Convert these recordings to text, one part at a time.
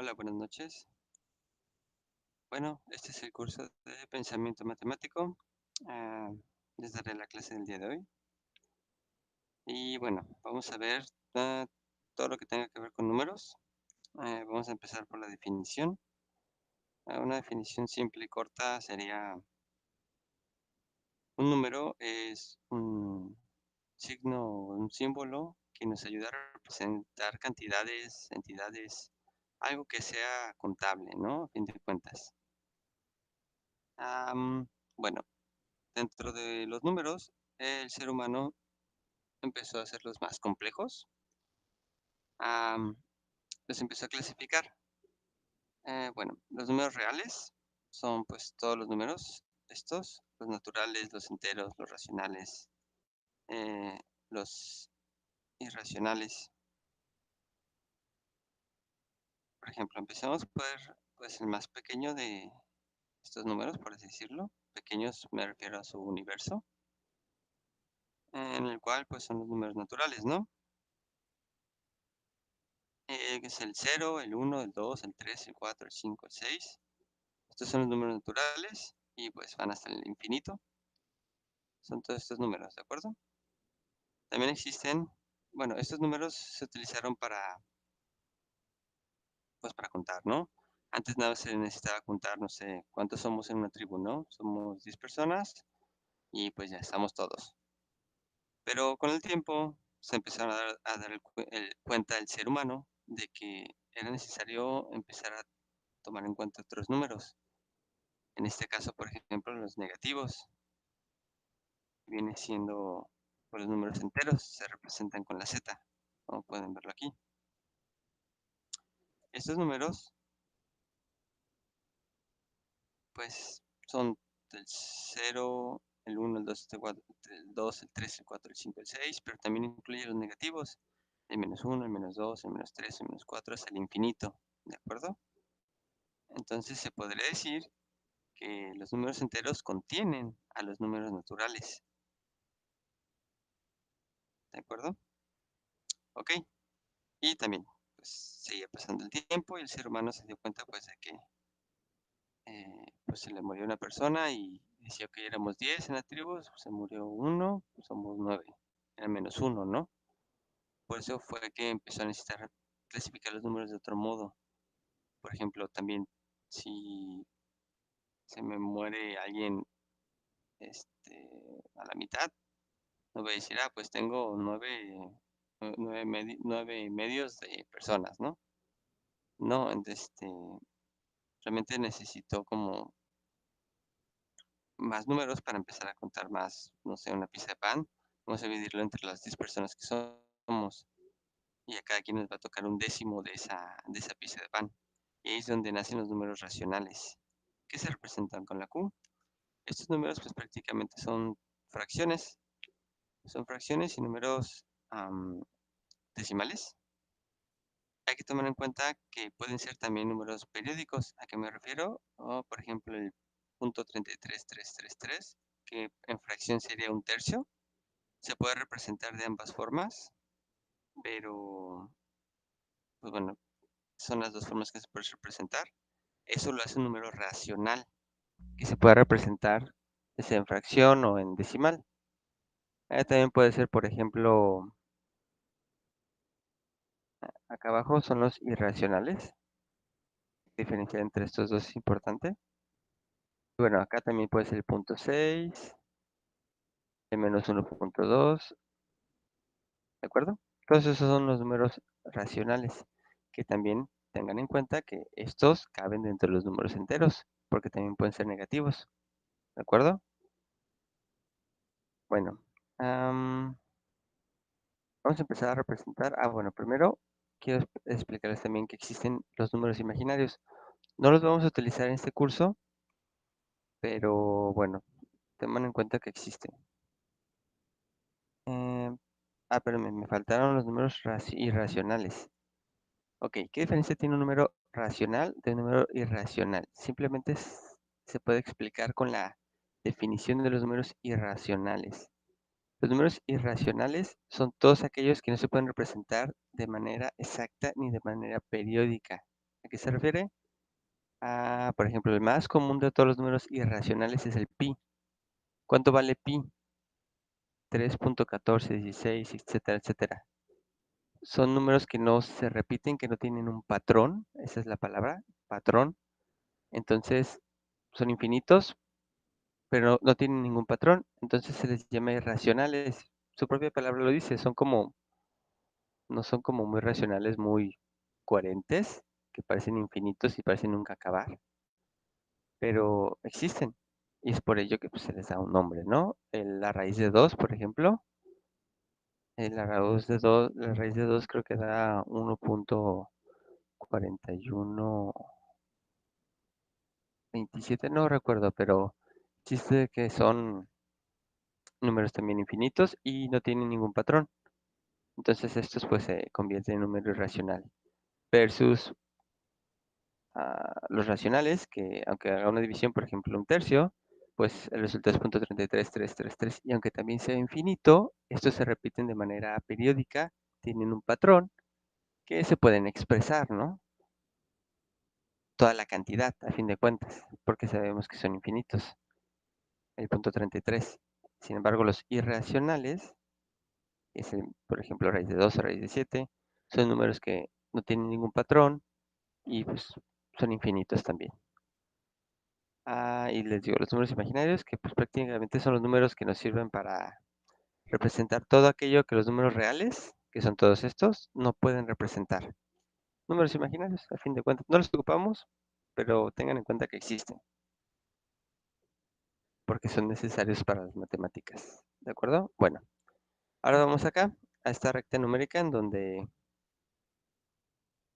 Hola, buenas noches. Bueno, este es el curso de pensamiento matemático. Ah, Les daré la clase del día de hoy. Y bueno, vamos a ver todo lo que tenga que ver con números. Vamos a empezar por la definición. Una definición simple y corta sería: un número es un signo o un símbolo que nos ayuda a representar cantidades, entidades, algo que sea contable, ¿no? A fin de cuentas. Bueno. Dentro de los números, el ser humano empezó a hacerlos más complejos. am, los empezó a clasificar. Bueno, los números reales son pues todos los números, estos, los naturales, los enteros, los racionales, eh, los irracionales. Por ejemplo, empecemos por pues el más pequeño de estos números, por así decirlo. Pequeños me refiero a su universo, en el cual pues son los números naturales, ¿no? Que es el cero, el uno, el 2, el 3, el 4, el 5, el 6. Estos son los números naturales y pues van hasta el infinito. Son todos estos números, ¿de acuerdo? También existen, bueno, estos números se utilizaron pues para contar, ¿no? Antes nada más se necesitaba contar, no sé, cuántos somos en una tribu, ¿no? Somos 10 personas y pues ya estamos todos. Pero con el tiempo se empezaron a dar cuenta el ser humano de que era necesario empezar a tomar en cuenta otros números. En este caso, por ejemplo, los negativos, viene siendo pues, los números enteros, se representan con la Z, como pueden verlo aquí. Estos números, pues, son del cero, el uno, el 2, el 2, el 3, el 4, el 5, el 6, pero también incluye los negativos, el menos uno, el menos 2, el menos 3, el menos 4, hasta el infinito, ¿de acuerdo? Entonces se podría decir que los números enteros contienen a los números naturales, ¿de acuerdo? Ok. Y también, pues, seguía pasando el tiempo y el ser humano se dio cuenta, pues, de que, pues, se le murió una persona y decía que éramos 10 en la tribu, se murió uno, pues, somos 9, era menos uno, ¿no? Por eso fue que empezó a necesitar clasificar los números de otro modo. Por ejemplo, también si se me muere alguien, a la mitad, no voy a decir: "Ah, pues tengo 9, 9 medios de personas", ¿no? No, realmente necesito como más números para empezar a contar más, no sé, una pieza de pan. Vamos a dividirlo entre las 10 personas que somos y a cada quien nos va a tocar un décimo de esa pieza de pan. Y ahí es donde nacen los números racionales, que se representan con la Q. Estos números pues prácticamente son fracciones y números decimales. Hay que tomar en cuenta que pueden ser también números periódicos. ¿A qué me refiero? Por ejemplo, el punto 33,333, que en fracción sería un tercio, se puede representar de ambas formas, pero, pues bueno, son las dos formas que se puede representar. Eso lo hace un número racional, que se puede representar ya sea en fracción o en decimal. También puede ser, por ejemplo, acá abajo son los irracionales. Diferenciar entre estos dos es importante. Bueno, acá también puede ser el punto 6, el menos 1,2, ¿de acuerdo? Todos esos son los números racionales, que también tengan en cuenta que estos caben dentro de los números enteros, porque también pueden ser negativos, ¿de acuerdo? Bueno, vamos a empezar a representar. Bueno, primero quiero explicarles también que existen los números imaginarios. No los vamos a utilizar en este curso, pero bueno, tengan en cuenta que existen. Eh, pero me faltaron los números irracionales. Ok, ¿qué diferencia tiene un número racional de un número irracional? Simplemente se puede explicar con la definición de los números irracionales. Los números irracionales son todos aquellos que no se pueden representar de manera exacta ni de manera periódica. qué se refiere? Por ejemplo, el más común de todos los números irracionales es el pi. ¿Cuánto vale pi? 3.1416, etcétera, etcétera. Son números que no se repiten, que no tienen un patrón, esa es la palabra, patrón. Entonces, son infinitos, pero no tienen ningún patrón, entonces se les llama irracionales. Su propia palabra lo dice, no son como muy racionales, muy coherentes, que parecen infinitos y parecen nunca acabar, pero existen. Y es por ello que pues, se les da un nombre, ¿no? La raíz de 2, por ejemplo, la raíz de 2 creo que da 1.4127, no recuerdo, pero chiste que son números también infinitos y no tienen ningún patrón. Entonces estos pues se convierten en número irracional. Versus los racionales, que aunque haga una división, por ejemplo, un tercio, pues el resultado es 0.33333. Y aunque también sea infinito, estos se repiten de manera periódica, tienen un patrón que se pueden expresar, ¿no? Toda la cantidad, a fin de cuentas, porque sabemos que son infinitos, el punto 33. Sin embargo, los irracionales, es por ejemplo, raíz de 2 o raíz de 7, son números que no tienen ningún patrón y pues son infinitos también. Y les digo, los números imaginarios, que pues prácticamente son los números que nos sirven para representar todo aquello que los números reales, que son todos estos, no pueden representar. Números imaginarios, a fin de cuentas, no los ocupamos, pero tengan en cuenta que existen, porque son necesarios para las matemáticas. ¿De acuerdo? Bueno, ahora vamos acá, a esta recta numérica en donde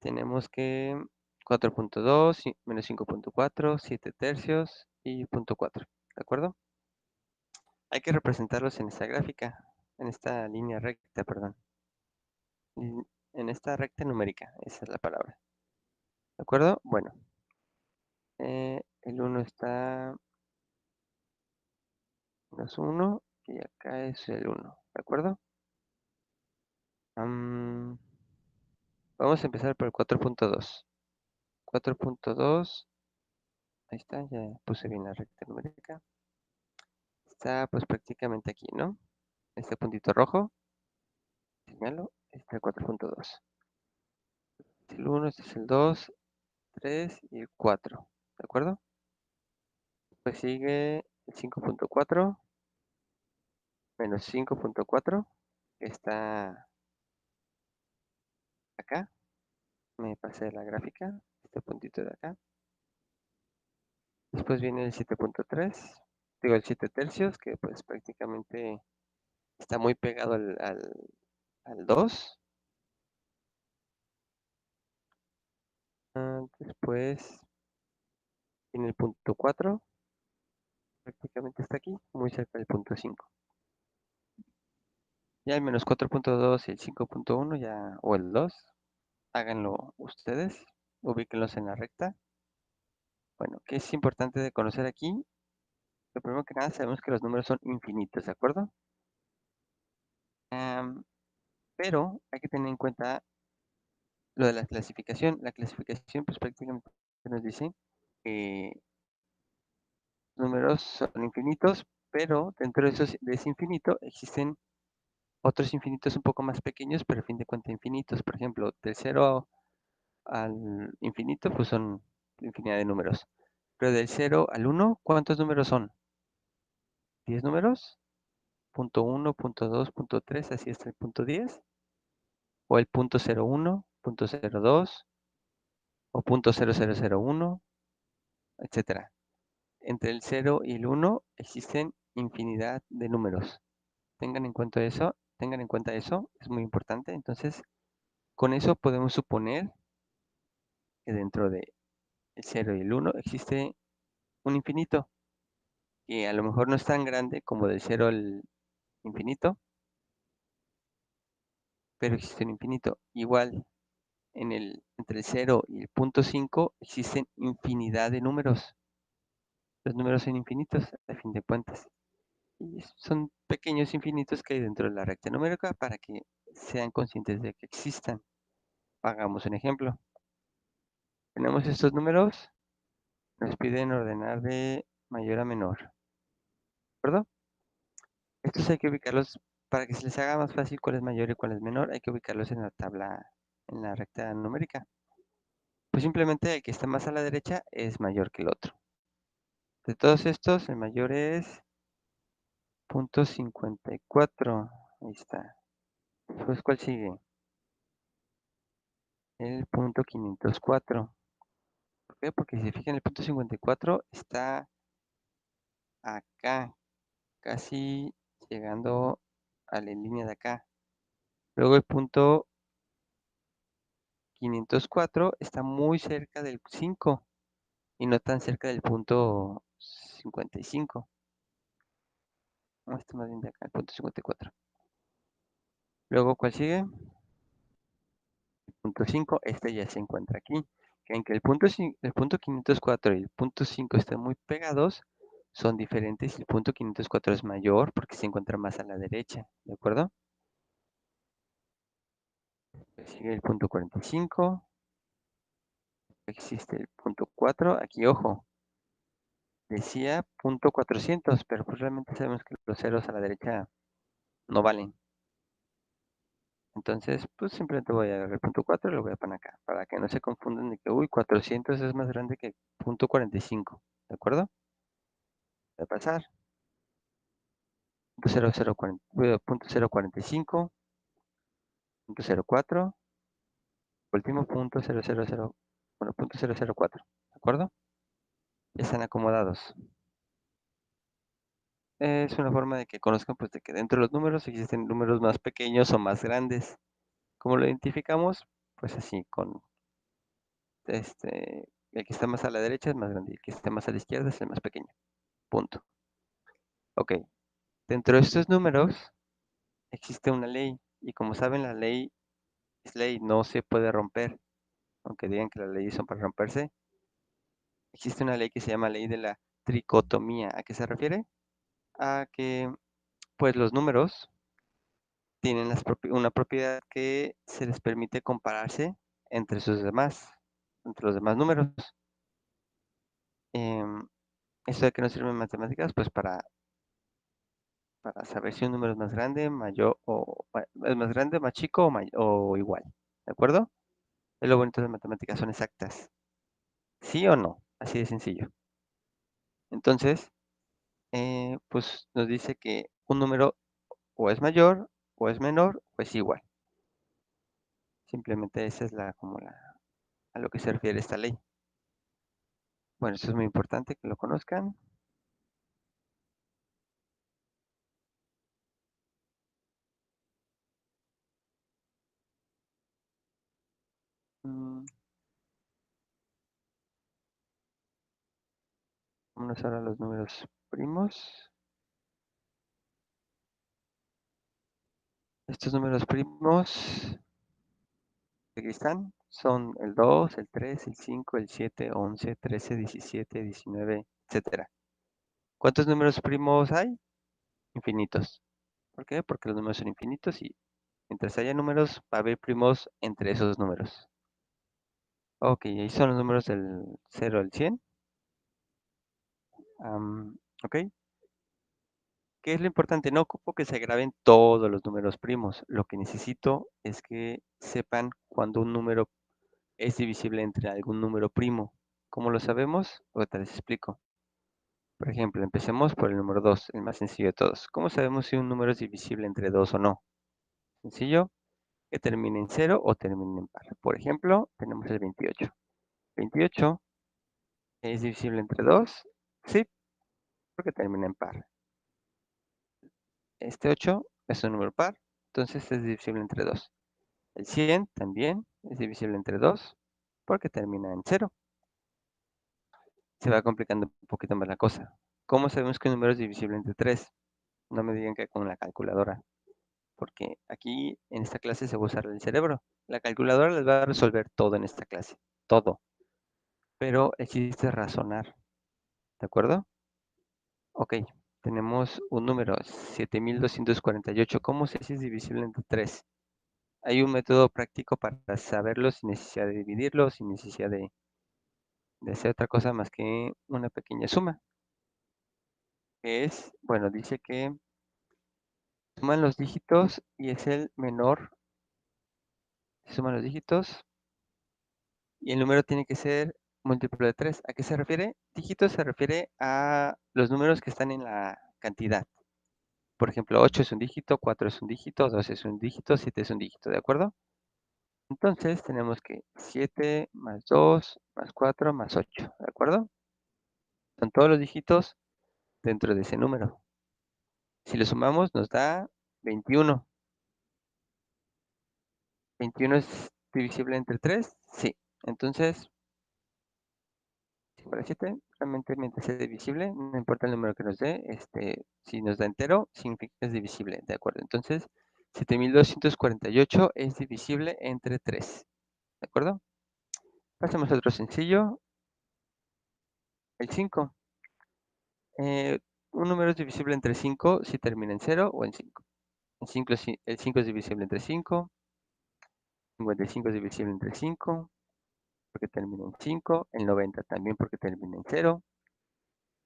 tenemos que 4.2, menos 5.4, 7 tercios y punto 4. ¿De acuerdo? Hay que representarlos en esta gráfica, en esta línea recta, perdón. En esta recta numérica, esa es la palabra. ¿De acuerdo? Bueno, el 1 está menos 1 y acá es el 1. ¿De acuerdo? Vamos a empezar por el 4.2. 4.2, ahí está, ya puse bien la recta numérica. Está pues prácticamente aquí, ¿no? Este puntito rojo, señalo, está el 4.2. Este es el 1, este es el 2, 3 y el 4. ¿De acuerdo? Pues sigue el 5.4 menos 5.4, que está acá. Me pasé la gráfica, este puntito de acá. Después viene el 7.3, digo el 7 tercios, que pues prácticamente está muy pegado al 2. Después viene el punto 4, prácticamente está aquí, muy cerca del punto 5. Ya el menos 4.2 y el 5.1 ya, o el 2, háganlo ustedes, ubíquenlos en la recta. Bueno, ¿qué es importante de conocer aquí? Lo primero que nada, sabemos que los números son infinitos, ¿de acuerdo? Pero hay que tener en cuenta lo de la clasificación. La clasificación, pues prácticamente nos dice que los números son infinitos, pero dentro de ese infinito existen otros infinitos un poco más pequeños, pero a fin de cuentas infinitos. Por ejemplo, del 0 al infinito, pues son infinidad de números. Pero del 0 al 1, ¿cuántos números son? ¿10 números? Punto 1, punto 2, punto 3, así hasta el punto 10. O el punto 01, punto 02, o punto 0001, etcétera. Entre el 0 y el 1 existen infinidad de números. Tengan en cuenta eso, es muy importante. Entonces, con eso podemos suponer que dentro de el 0 y el 1 existe un infinito, que a lo mejor no es tan grande como del 0 al infinito, pero existe un infinito. Igual, entre el 0 y el punto 5 existen infinidad de números. Los números son infinitos, a fin de cuentas. Y son pequeños infinitos que hay dentro de la recta numérica para que sean conscientes de que existan. Hagamos un ejemplo. Tenemos estos números, nos piden ordenar de mayor a menor, ¿de acuerdo? Estos hay que ubicarlos para que se les haga más fácil cuál es mayor y cuál es menor, hay que ubicarlos en la tabla, en la recta numérica. Pues simplemente el que está más a la derecha es mayor que el otro. De todos estos, el mayor es .54. Ahí está. Después, ¿cuál sigue? El .504. ¿Por qué? Porque si se fijan, el .54 está acá, casi llegando a la línea de acá. Luego el punto 504 está muy cerca del 5 y no tan cerca del punto 55. No, está más bien de acá, el punto 54. Luego, ¿cuál sigue? Punto 5, este ya se encuentra aquí. Que aunque el punto 504 y el punto 5 están muy pegados, son diferentes y el punto 504 es mayor porque se encuentra más a la derecha, ¿de acuerdo? Sigue el punto 45, existe el punto 4, aquí ojo, decía punto 400, pero pues realmente sabemos que los ceros a la derecha no valen. Entonces, pues simplemente voy a agarrar el punto 4 y lo voy a poner acá, para que no se confundan de que, uy, 400 es más grande que punto 45, ¿de acuerdo? Voy a pasar. Punto 0.045, punto 04, último punto 000, bueno, punto 004, ¿de acuerdo? Ya están acomodados. Es una forma de que conozcan pues de que dentro de los números existen números más pequeños o más grandes. ¿Cómo lo identificamos? Pues así, con el que está más a la derecha es más grande y el que está más a la izquierda es el más pequeño. Punto. Ok. Dentro de estos números existe una ley y como saben la ley es ley, no se puede romper. Aunque digan que las leyes son para romperse, existe una ley que se llama ley de la tricotomía. ¿A qué se refiere? A que, pues, los números tienen una propiedad que se les permite compararse entre entre los demás números. Em, ¿Esto de qué nos sirve en matemáticas? Pues para saber si un número es más grande, mayor, es más grande, más chico o igual. ¿De acuerdo? Es lo bonito de matemáticas, son exactas. ¿Sí o no? Así de sencillo. Entonces, pues nos dice que un número o es mayor, o es menor, o es igual. Simplemente esa es a lo que se refiere esta ley. Bueno, esto es muy importante que lo conozcan. Mm, Vámonos ahora a los números primos. Estos números primos, aquí están, son el 2, el 3, el 5, el 7, 11, 13, 17, 19, etcétera. ¿Cuántos números primos hay? Infinitos. ¿Por qué? Porque los números son infinitos y mientras haya números, va a haber primos entre esos números. Ok, ahí son los números del 0 al 100. Ok, ¿qué es lo importante? No ocupo que se graben todos los números primos. Lo que necesito es que sepan cuando un número es divisible entre algún número primo. ¿Cómo lo sabemos? Ahorita les explico. Por ejemplo, empecemos por el número 2, el más sencillo de todos. ¿Cómo sabemos si un número es divisible entre 2 o no? Sencillo, que termine en 0 o termine en par. Por ejemplo, tenemos el 28. 28 es divisible entre 2, sí, porque termina en par. Este 8 es un número par, entonces es divisible entre 2. El 100 también es divisible entre 2 porque termina en 0. Se va complicando un poquito más la cosa. ¿Cómo sabemos que un número es divisible entre 3? No me digan que con la calculadora, porque aquí en esta clase se va a usar el cerebro. La calculadora les va a resolver todo en esta clase, todo. Pero el chiste es razonar, ¿de acuerdo? Ok, tenemos un número, 7248. ¿Cómo sé si es divisible entre 3? Hay un método práctico para saberlo sin necesidad de dividirlo, sin necesidad de de hacer otra cosa más que una pequeña suma, que es, bueno, dice que suman los dígitos y es el menor, se suman los dígitos y el número tiene que ser múltiplo de 3. ¿A qué se refiere? Dígitos se refiere a los números que están en la cantidad. Por ejemplo, 8 es un dígito, 4 es un dígito, 2 es un dígito, 7 es un dígito, ¿de acuerdo? Entonces tenemos que 7 más 2 más 4 más 8, ¿de acuerdo? Son todos los dígitos dentro de ese número. Si lo sumamos nos da 21. ¿21 es divisible entre 3? Sí. Entonces, si fuera 7, realmente mientras sea divisible, no importa el número que nos dé, si nos da entero, significa que es divisible, ¿de acuerdo? Entonces, 7248 es divisible entre 3, ¿de acuerdo? Pasemos a otro sencillo, el 5. Eh, un número es divisible entre 5 si termina en 0 o en 5. El 5 es divisible entre 5, 55 es divisible entre 5, porque termina en 5, el 90 también porque termina en 0,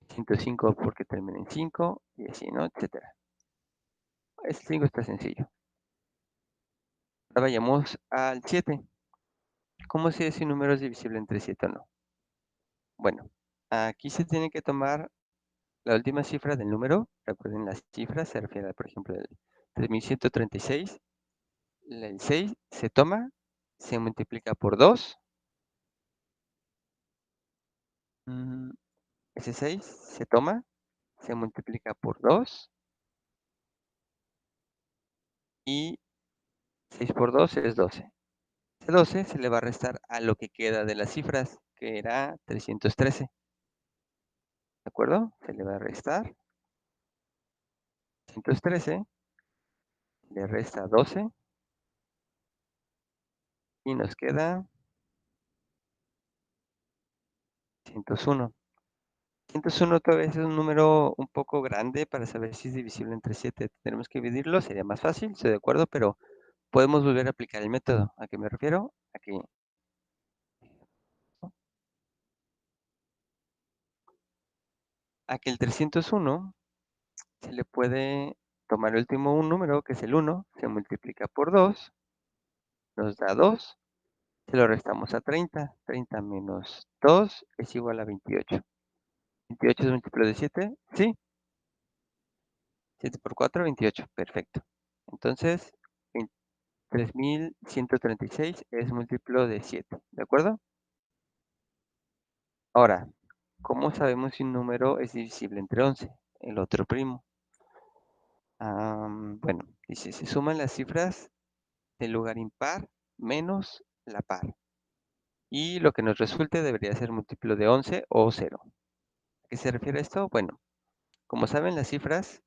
105 porque termina en 5, y así, ¿no? Etcétera. Este 5 está sencillo. Ahora vayamos al 7. ¿Cómo sé si un número es divisible entre 7 o no? Bueno, aquí se tiene que tomar la última cifra del número. Recuerden, las cifras se refiere, por ejemplo, al 3136. El 6 se toma, se multiplica por 2. mm, Ese 6 se toma, se multiplica por 2 y 6 por 2 es 12. Ese 12 se le va a restar a lo que queda de las cifras, que era 313. ¿De acuerdo? Se le va a restar 313, le resta 12 y nos queda 101. 101 todavía es un número un poco grande para saber si es divisible entre 7. Tenemos que dividirlo, sería más fácil, estoy de acuerdo, pero podemos volver a aplicar el método. ¿A qué me refiero? A que el 301 se le puede tomar el último un número, que es el 1, se multiplica por 2, nos da 2, se lo restamos a 30. 30 menos 2 es igual a 28. 28 es múltiplo de 7, ¿sí? 7 por 4, 28, perfecto. Entonces, 3136 es múltiplo de 7, ¿de acuerdo? Ahora, ¿cómo sabemos si un número es divisible entre 11? El otro primo. Bueno, dice, se suman las cifras del lugar impar menos la par. Y lo que nos resulte debería ser múltiplo de 11 o 0. ¿A qué se refiere esto? Bueno, como saben, las cifras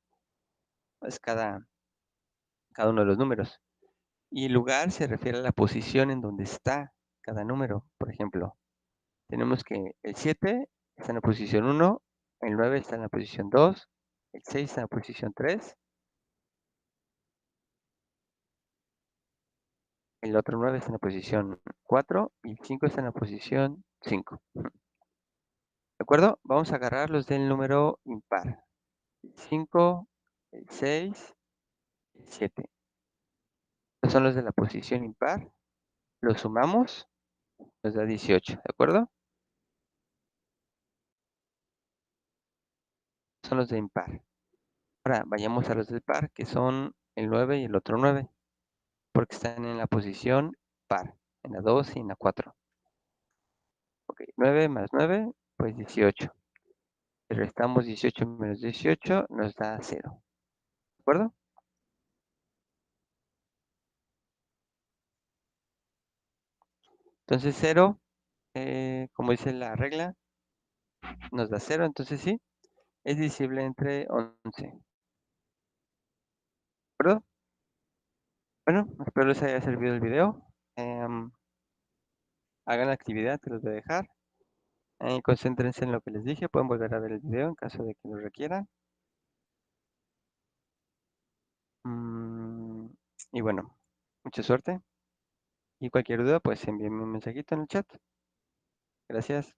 es cada uno de los números. Y el lugar se refiere a la posición en donde está cada número. Por ejemplo, tenemos que el 7 está en la posición 1, el 9 está en la posición 2, el 6 está en la posición 3, el otro 9 está en la posición 4 y el 5 está en la posición 5. ¿De acuerdo? Vamos a agarrar los del número impar. El 5, el 6, el 7. Estos son los de la posición impar. Los sumamos, nos da 18. ¿De acuerdo? Son los de impar. Ahora vayamos a los del par, que son el 9 y el otro 9, porque están en la posición par, en la 2 y en la 4. Ok, 9 más 9, pues 18. Si restamos 18 menos 18, nos da 0. ¿De acuerdo? Entonces 0, como dice la regla, nos da 0. Entonces sí, es divisible entre 11. ¿De acuerdo? Bueno, espero les haya servido el video. Em, Hagan la actividad, te los voy a dejar. Concéntrense en lo que les dije. Pueden volver a ver el video en caso de que lo requieran. Mm, y bueno, mucha suerte. Y cualquier duda, pues envíenme un mensajito en el chat. Gracias.